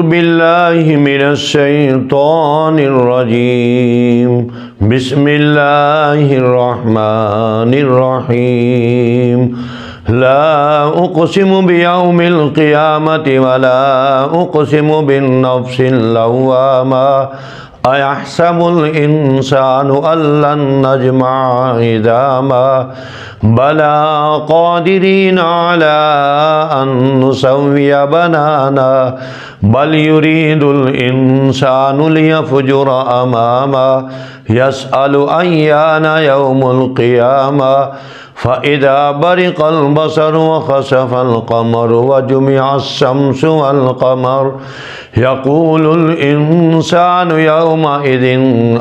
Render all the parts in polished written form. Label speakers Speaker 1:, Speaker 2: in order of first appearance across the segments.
Speaker 1: بالله من الشيطان الرجيم بسم الله الرحمن الرحيم لا أقسم بيوم القيامة ولا أقسم بالنفس اللوامة أيحسب الإنسان أن لن نجمع عظاما بلى قادرين على أن نسوي بنانا بل يريد الإنسان ليفجر أماما يسأل أيان يوم القيامة فإذا برق البصر وخسف القمر وجمع الشمس والقمر يقول الإنسان يومئذ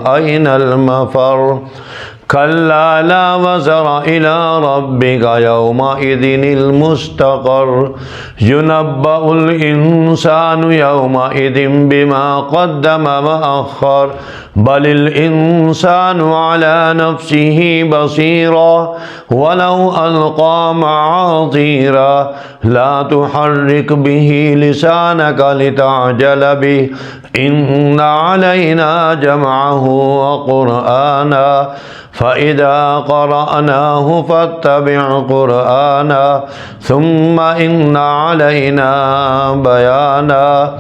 Speaker 1: أين المفر كلا لا وزر إلى ربك يومئذ المستقر ينبأ الإنسان يومئذ بما قدم وأخر بل الإنسان على نفسه بصيرا ولو ألقى معاذيرا لا تحرك به لسانك لتعجل به إن علينا جمعه وقرآنا فإذا قرأناه فاتبع قرآنا ثم إن علينا بيانا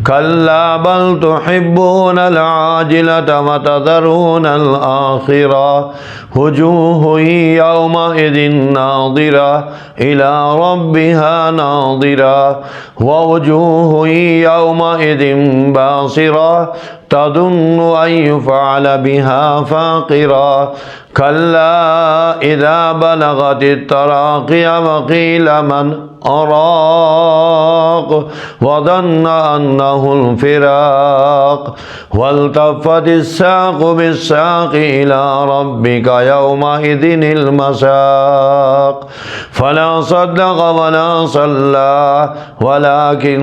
Speaker 1: كلا بل تحبون العاجلة وتذرون الآخرة وجوه يومئذ ناظرة إلى ربها ناظرة ووجوه يومئذ باصرة تظن أن يفعل بها فاقرة كلا إذا بلغت التراقي وقيل من أراق وظن أنه الفراق والتفت الساق بالساق إلى ربك يومئذ المساق فلا صدق ولا صلى ولكن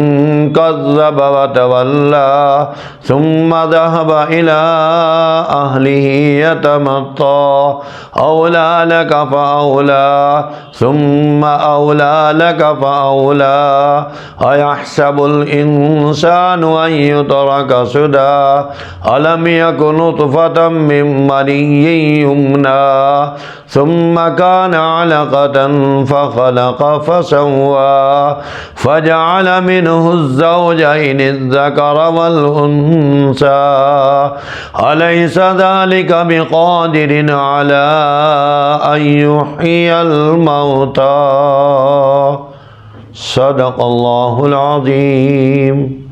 Speaker 1: كذب وتولى ثم ذهب إلى أهله يتمطى أولى لك فأولى ثم أولى لك فأولى أيحسب الإنسان أن يترك سدى ألم يكن نطفة من مني يمنى ثم كان علقة فخلق فسوى فجعل منه الزوجين الذكر والأنثى أليس ذلك بقادر على أن يحيي الموتى صدق الله العظيم